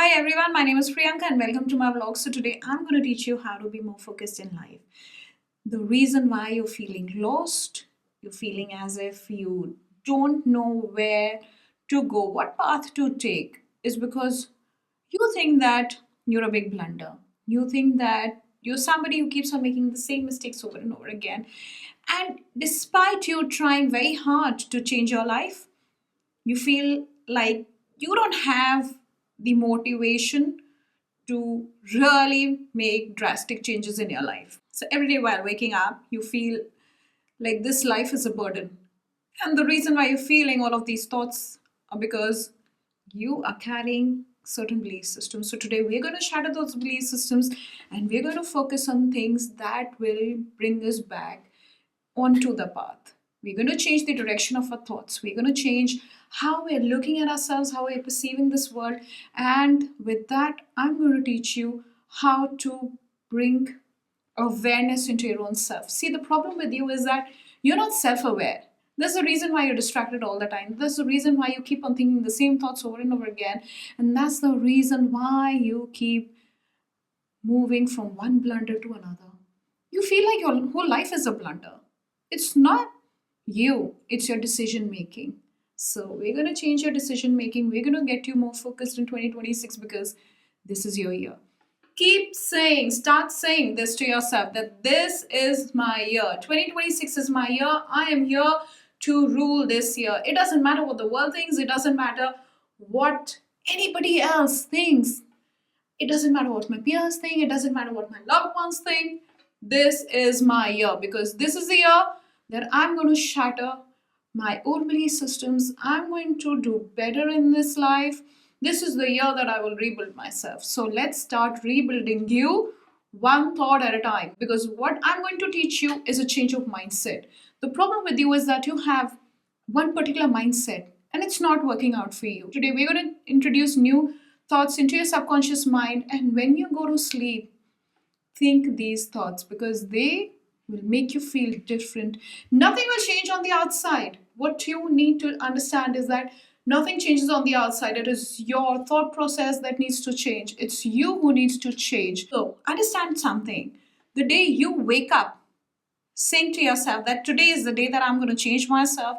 Hi everyone, my name is Priyanka and welcome to my vlog. So today I'm going to teach you how to be more focused in life. The reason why you're feeling lost, you're feeling as if you don't know where to go, what path to take, is because you think that you're a big blunder. You think that you're somebody who keeps on making the same mistakes over and over again. And despite you trying very hard to change your life, you feel like you don't have the motivation to really make drastic changes in your life. So every day while waking up, you feel like this life is a burden. And the reason why you're feeling all of these thoughts are because you are carrying certain belief systems. So today we're going to shatter those belief systems and we're going to focus on things that will bring us back onto the path. We're going to change the direction of our thoughts. We're going to change how we're looking at ourselves, how we're perceiving this world. And with that, I'm going to teach you how to bring awareness into your own self. See, the problem with you is that you're not self aware. That's the reason why you're distracted all the time. That's the reason why you keep on thinking the same thoughts over and over again. And that's the reason why you keep moving from one blunder to another. You feel like your whole life is a blunder. It's not you, it's your decision making. So, we're going to change your decision making. We're going to get you more focused in 2026 because this is your year. Keep saying, start saying this to yourself that this is my year. 2026 is my year. I am here to rule this year. It doesn't matter what the world thinks, it doesn't matter what anybody else thinks. It doesn't matter what my peers think, it doesn't matter what my loved ones think. This is my year because this is the year that I'm going to shatter my old belief systems. I'm going to do better in this life. This is the year that I will rebuild myself. So let's start rebuilding you one thought at a time because what I'm going to teach you is a change of mindset. The problem with you is that you have one particular mindset and it's not working out for you. Today, we're going to introduce new thoughts into your subconscious mind, and when you go to sleep, think these thoughts because they will make you feel different. Nothing will change on the outside. What you need to understand is that nothing changes on the outside. It is your thought process that needs to change. It's you who needs to change. So, understand something. The day you wake up saying to yourself that today is the day that I'm going to change myself.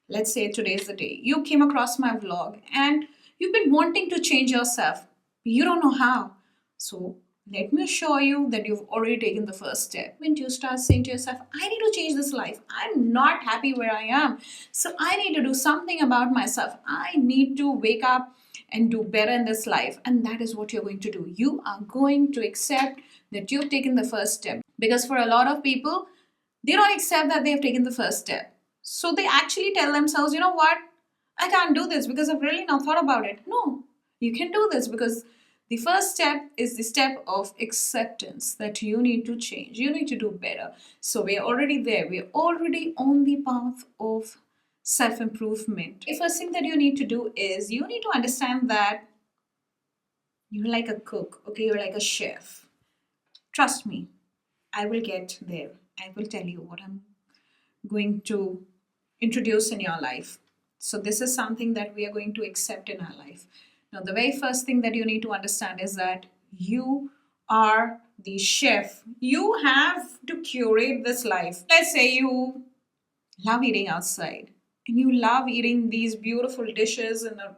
Let's say today is the day. You came across my vlog and you've been wanting to change yourself. You don't know how. So let me assure you that you've already taken the first step. When you start saying to yourself, I need to change this life. I'm not happy where I am. So I need to do something about myself. I need to wake up and do better in this life. And that is what you're going to do. You are going to accept that you've taken the first step. Because for a lot of people, they don't accept that they have taken the first step. So they actually tell themselves, you know what? I can't do this because I've really not thought about it. No, you can do this because the first step is the step of acceptance that you need to change. You need to do better. So we're already there. We're already on the path of self improvement. The first thing that you need to do is you need to understand that you're like a cook, okay? You're like a chef. Trust me, I will get there. I will tell you what I'm going to introduce in your life. So, this is something that we are going to accept in our life. Now, the very first thing that you need to understand is that you are the chef. You have to curate this life. Let's say you love eating outside and you love eating these beautiful dishes in a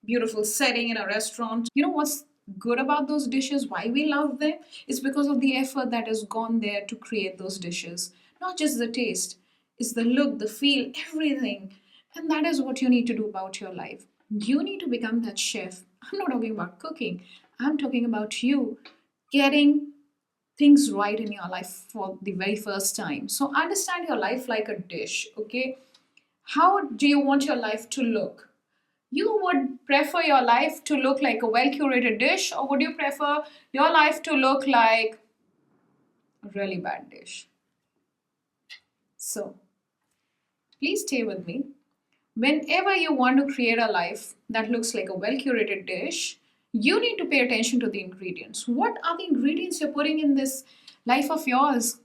beautiful setting in a restaurant. You know what's good about those dishes? Why we love them? It's because of the effort that has gone there to create those dishes. Not just the taste, it's the look, the feel, everything. And that is what you need to do about your life. You need to become that chef. I'm not talking about cooking, I'm talking about you getting things right in your life for the very first time. So understand your life like a dish, okay? How do you want your life to look? You would prefer your life to look like a well curated dish, or would you prefer your life to look like a really bad dish? So, please stay with me. Whenever you want to create a life that looks like a well curated dish, you need to pay attention to the ingredients. What are the ingredients you're putting in this life of yours?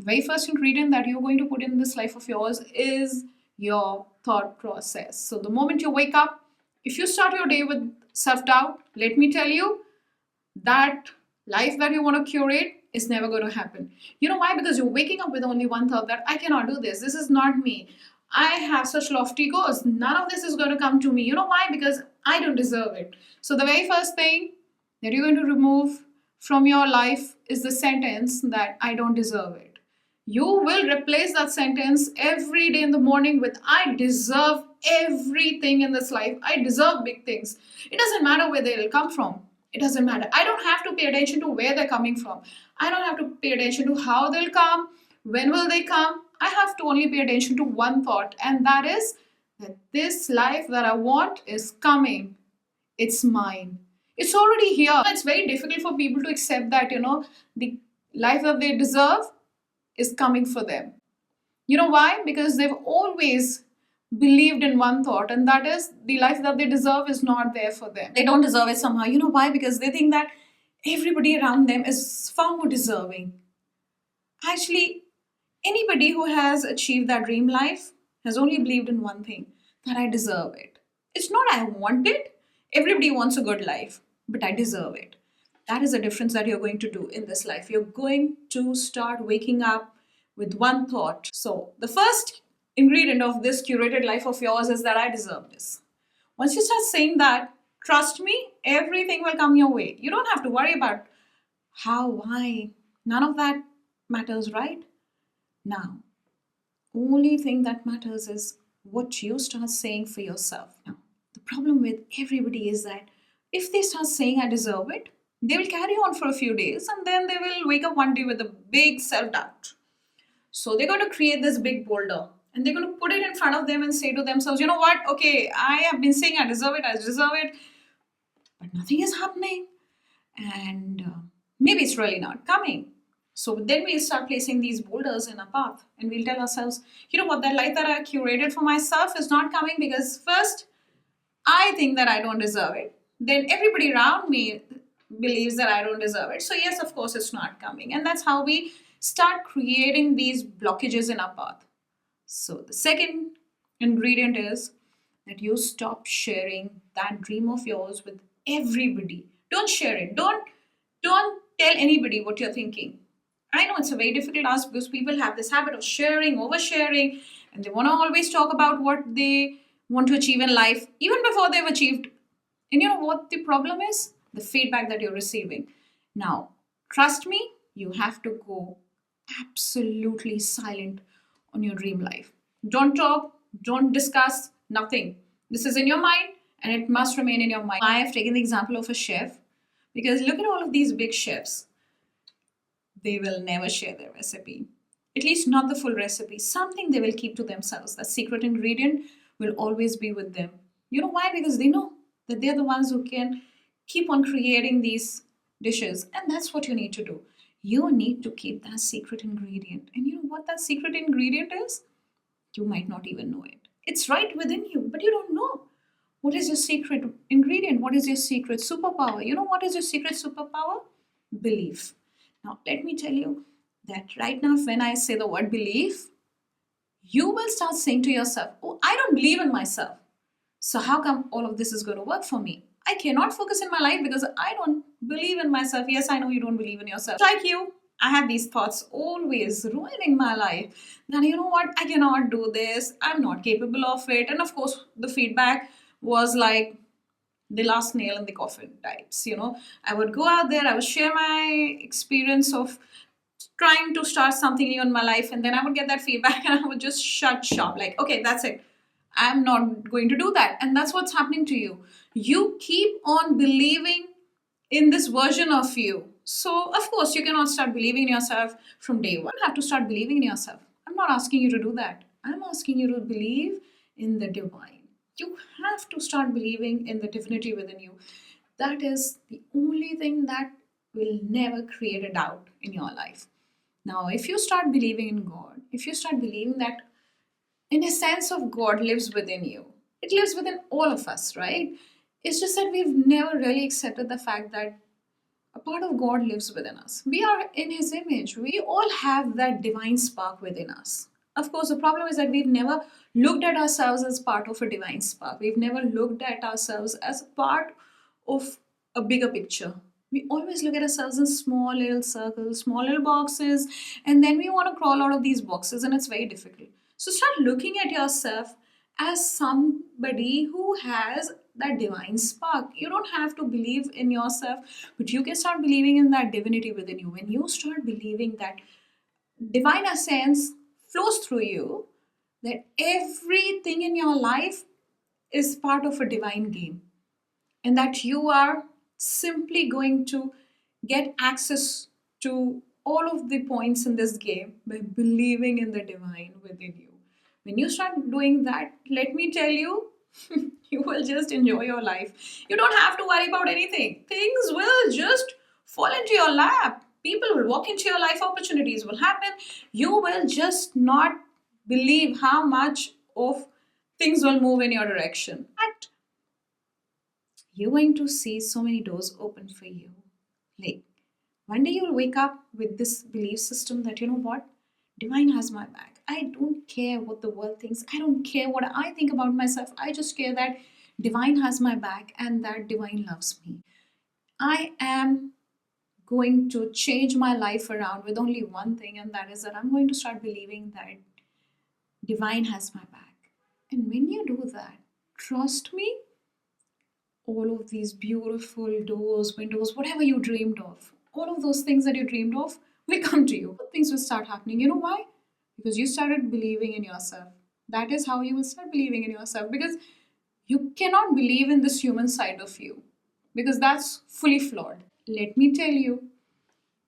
The very first ingredient that you're going to put in this life of yours is your thought process. So, the moment you wake up, If you start your day with self doubt, let me tell you, that life that you want to curate is never going to happen. You know why? Because you're waking up with only one thought that I cannot do this. This is not me. I have such lofty goals. None of this is going to come to me. You know why? Because I don't deserve it. So, the very first thing that you're going to remove from your life is the sentence that I don't deserve it. You will replace that sentence every day in the morning with I deserve everything in this life. I deserve big things. It doesn't matter where they'll come from. It doesn't matter. I don't have to pay attention to where they're coming from. I don't have to pay attention to how they'll come, when will they come. I have to only pay attention to one thought, and that is that this life that I want is coming. It's mine. It's already here. It's very difficult for people to accept that, the life that they deserve is coming for them. You know why? Because they've always believed in one thought, and that is the life that they deserve is not there for them. They don't deserve it somehow. You know why? Because they think that everybody around them is far more deserving. Actually, anybody who has achieved that dream life has only believed in one thing, that I deserve it. It's not I want it. Everybody wants a good life, but I deserve it. That is the difference that you're going to do in this life. You're going to start waking up with one thought. So, the first ingredient of this curated life of yours is that I deserve this. Once you start saying that, trust me, everything will come your way. You don't have to worry about how, why. None of that matters, right? Now, only thing that matters is what you start saying for yourself. Now, the problem with everybody is that if they start saying I deserve it, they will carry on for a few days and then they will wake up one day with a big self doubt. So they're going to create this big boulder and they're going to put it in front of them and say to themselves, you know what? Okay, I have been saying I deserve it, but nothing is happening. And maybe it's really not coming. So then we'll start placing these boulders in a path and we'll tell ourselves, you know what, that life that I curated for myself is not coming because first, I think that I don't deserve it. Then everybody around me believes that I don't deserve it. So, yes, of course, it's not coming. And that's how we start creating these blockages in our path. So, the second ingredient is that you stop sharing that dream of yours with everybody. Don't share it. Don't tell anybody what you're thinking. I know it's a very difficult ask because people have this habit of sharing, oversharing, and they want to always talk about what they want to achieve in life, even before they've achieved. And you know what the problem is? The feedback that you're receiving. Now, trust me, you have to go absolutely silent on your dream life. Don't talk, don't discuss, nothing. This is in your mind and it must remain in your mind. I have taken the example of a chef because look at all of these big chefs. They will never share their recipe. At least not the full recipe. Something they will keep to themselves. That secret ingredient will always be with them. You know why? Because they know that they're the ones who can keep on creating these dishes. And that's what you need to do. You need to keep that secret ingredient. And you know what that secret ingredient is? You might not even know it. It's right within you, but you don't know. What is your secret ingredient? What is your secret superpower? You know what is your secret superpower? Belief. Now, let me tell you that right now, when I say the word belief, you will start saying to yourself, oh, I don't believe in myself. So, how come all of this is going to work for me? I cannot focus in my life because I don't believe in myself. Yes, I know you don't believe in yourself. Like you, I had these thoughts always ruining my life. Then, you know what? I cannot do this. I'm not capable of it. And of course, the feedback was like, the last nail in the coffin types. I would go out there, I would share my experience of trying to start something new in my life, and then I would get that feedback and I would just shut shop like, okay, that's it. I'm not going to do that. And that's what's happening to you. You keep on believing in this version of you. So, of course, you cannot start believing in yourself from day one. You have to start believing in yourself. I'm not asking you to do that. I'm asking you to believe in the divine. You have to start believing in the divinity within you. That is the only thing that will never create a doubt in your life. Now, if you start believing in God, if you start believing that in a sense of God lives within you, it lives within all of us, right? It's just that we've never really accepted the fact that a part of God lives within us. We are in His image. We all have that divine spark within us. Of course, the problem is that we've never looked at ourselves as part of a divine spark. We've never looked at ourselves as part of a bigger picture. We always look at ourselves in small little circles, small little boxes, and then we want to crawl out of these boxes, and it's very difficult. So start looking at yourself as somebody who has that divine spark. You don't have to believe in yourself, but you can start believing in that divinity within you. When you start believing that divine essence flows through you, that everything in your life is part of a divine game, and that you are simply going to get access to all of the points in this game by believing in the divine within you. When you start doing that, let me tell you, you will just enjoy your life. You don't have to worry about anything. Things will just fall into your lap. People will walk into your life, opportunities will happen. You will just not believe how much of things will move in your direction. And you're going to see so many doors open for you. Like, one day you'll wake up with this belief system that, you know what? Divine has my back. I don't care what the world thinks. I don't care what I think about myself. I just care that divine has my back and that divine loves me. I am going to change my life around with only one thing, and that is that I'm going to start believing that divine has my back. And when you do that, trust me, all of these beautiful doors, windows, whatever you dreamed of, all of those things that you dreamed of will come to you. Things will start happening. You know why? Because you started believing in yourself. That is how you will start believing in yourself, because you cannot believe in this human side of you, because that's fully flawed. Let me tell you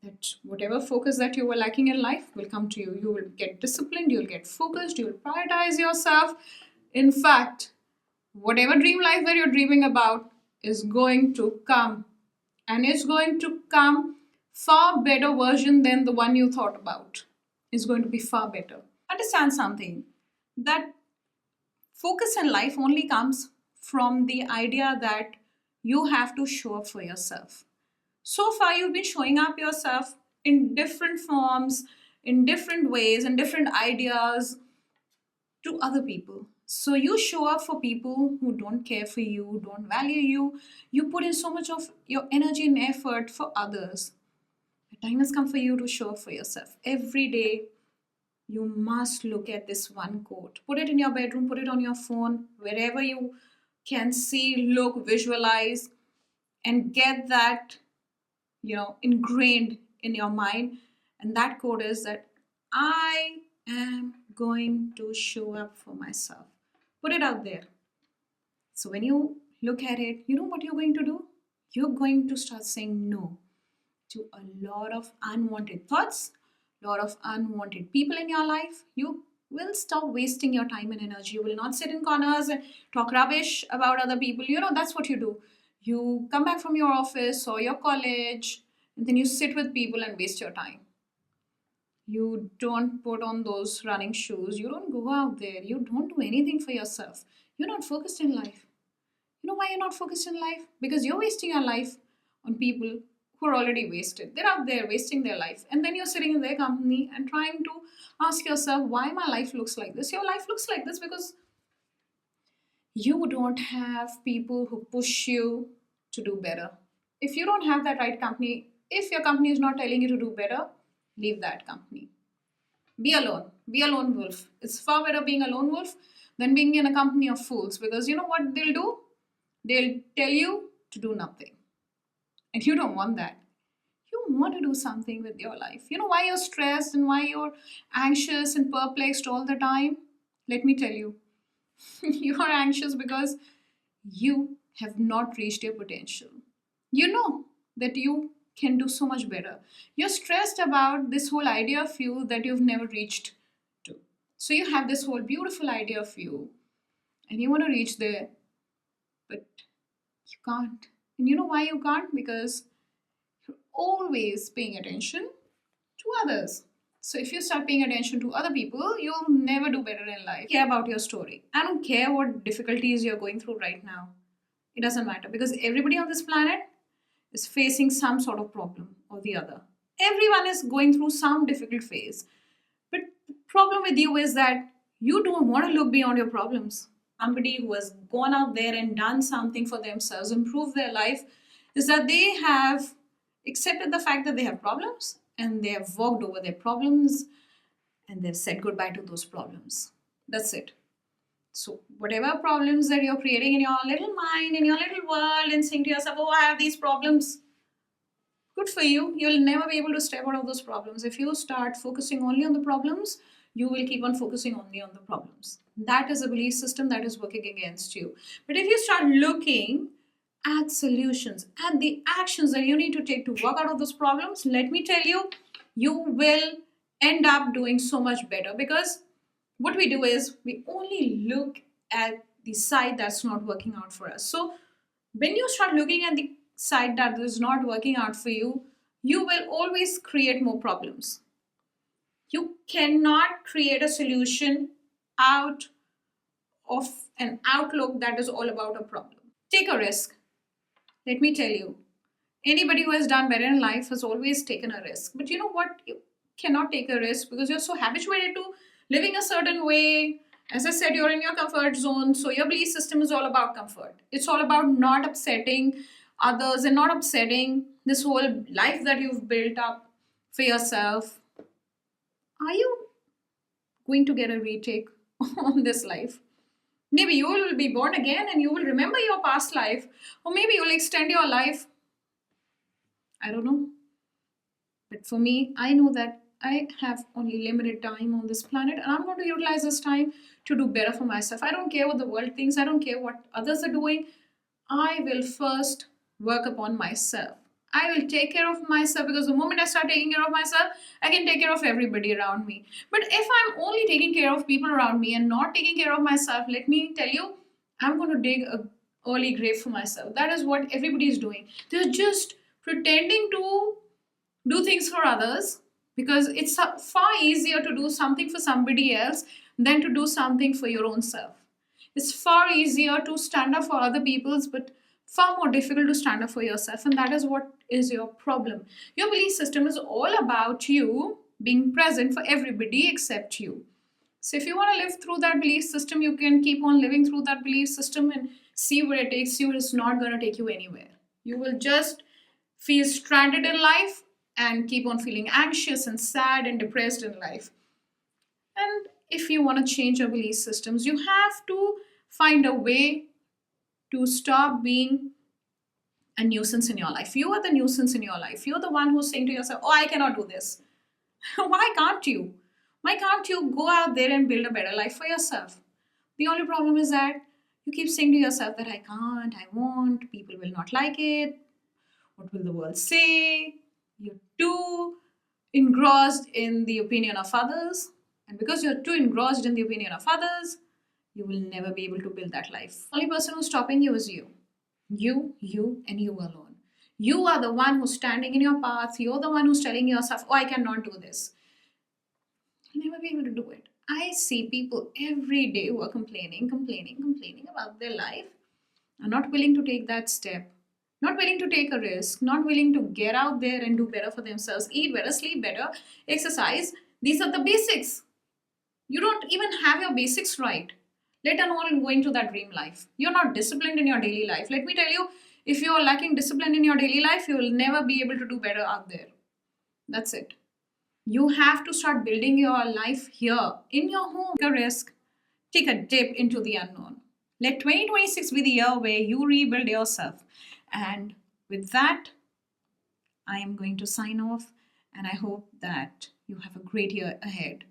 that whatever focus that you were lacking in life will come to you. You will get disciplined, you'll get focused, you'll prioritize yourself. In fact, whatever dream life that you're dreaming about is going to come, and it's going to come far better version than the one you thought about. It's going to be far better. Understand something, that focus in life only comes from the idea that you have to show up for yourself. So far you've been showing up yourself in different forms, in different ways, in different ideas to other people. So you show up for people who don't care for you, don't value you. You put in so much of your energy and effort for others. The time has come for you to show up for yourself. Every day, you must look at this one quote. Put it in your bedroom, put it on your phone, wherever you can see, look, visualize, and get that, ingrained in your mind. And that quote is that I am going to show up for myself. Put it out there. So when you look at it, you know what you're going to do? You're going to start saying no to a lot of unwanted thoughts, a lot of unwanted people in your life. You will stop wasting your time and energy. You will not sit in corners and talk rubbish about other people. That's what you do. You come back from your office or your college, and then you sit with people and waste your time. You don't put on those running shoes. You don't go out there. You don't do anything for yourself. You're not focused in life. You know why you're not focused in life? Because you're wasting your life on people who are already wasted. They're out there wasting their life. And then you're sitting in their company and trying to ask yourself, why my life looks like this? Your life looks like this because you don't have people who push you to do better. If you don't have that right company, if your company is not telling you to do better, leave that company. Be alone. Be a lone wolf. It's far better being a lone wolf than being in a company of fools, because you know what they'll do? They'll tell you to do nothing. And you don't want that. You want to do something with your life. You know why you're stressed and why you're anxious and perplexed all the time? Let me tell you. You are anxious because you have not reached your potential. You know that you can do so much better. You're stressed about this whole idea of you that you've never reached to. So you have this whole beautiful idea of you and you want to reach there, but you can't. And you know why you can't? Because you're always paying attention to others. So if you start paying attention to other people, you'll never do better in life. Care about your story. I don't care what difficulties you're going through right now. It doesn't matter, because everybody on this planet is facing some sort of problem or the other. Everyone is going through some difficult phase. But the Problem with you is that you don't want to look beyond your problems. Somebody who has gone out there and done something for themselves, improved their life, is that they have accepted the fact that they have problems and they have walked over their problems and they've said goodbye to those problems. That's it. So, whatever problems that you're creating in your little mind, in your little world, and saying to yourself, oh, I have these problems, good for you. You'll never be able to step out of those problems. If you start focusing only on the problems, you will keep on focusing only on the problems. That is a belief system that is working against you. But if you start looking at solutions, at the actions that you need to take to work out of those problems, let me tell you, you will end up doing so much better, because what we do is we only look at the side that's not working out for us. So when you start looking at the side that is not working out for you, you will always create more problems. You cannot create a solution out of an outlook that is all about a problem. Take a risk. Let me tell you, anybody who has done better in life has always taken a risk. But you know what? You cannot take a risk because you're so habituated to living a certain way. As I said, you're in your comfort zone. So your belief system is all about comfort. It's all about not upsetting others and not upsetting this whole life that you've built up for yourself. Are you going to get a retake on this life? Maybe you will be born again and you will remember your past life, or maybe you'll extend your life. I don't know. But for me, I know that I have only limited time on this planet and I'm going to utilize this time to do better for myself. I don't care what the world thinks, I don't care what others are doing. I will first work upon myself. I will take care of myself, because the moment I start taking care of myself, I can take care of everybody around me. But if I'm only taking care of people around me and not taking care of myself, let me tell you, I'm going to dig a early grave for myself. That is what everybody is doing. They're just pretending to do things for others, because it's far easier to do something for somebody else than to do something for your own self. It's far easier to stand up for other people's, but far more difficult to stand up for yourself. And that is what is your problem. Your belief system is all about you being present for everybody except you. So if you want to live through that belief system, you can keep on living through that belief system and see where it takes you. It's not going to take you anywhere. You will just feel stranded in life and keep on feeling anxious and sad and depressed in life. And if you want to change your belief systems, you have to find a way to stop being a nuisance in your life. You are the nuisance in your life. You're the one who's saying to yourself, oh, I cannot do this. Why can't you? Why can't you go out there and build a better life for yourself? The only problem is that you keep saying to yourself that I can't, I won't, people will not like it. What will the world say? You're too engrossed in the opinion of others. And because you're too engrossed in the opinion of others, you will never be able to build that life. The only person who's stopping you is you. You, and you alone. You are the one who's standing in your path. You're the one who's telling yourself, oh, I cannot do this. You'll never be able to do it. I see people every day who are complaining about their life, are not willing to take that step, not willing to take a risk, not willing to get out there and do better for themselves, eat better, sleep better, exercise. These are the basics. You don't even have your basics right, let alone going to that dream life. You're not disciplined in your daily life. Let me tell you, if you're lacking discipline in your daily life, you will never be able to do better out there. That's it. You have to start building your life here in your home. Take a risk, take a dip into the unknown. Let 2026 be the year where you rebuild yourself. And with that, I am going to sign off, and I hope that you have a great year ahead.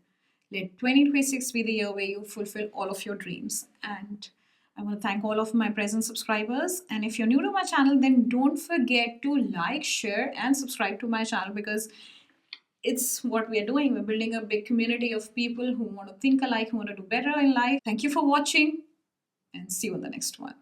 Let 2026 be the year where you fulfill all of your dreams. And I want to thank all of my present subscribers. And if you're new to my channel, then don't forget to like, share, and subscribe to my channel, because it's what we are doing. We're building a big community of people who want to think alike, who want to do better in life. Thank you for watching, and see you in the next one.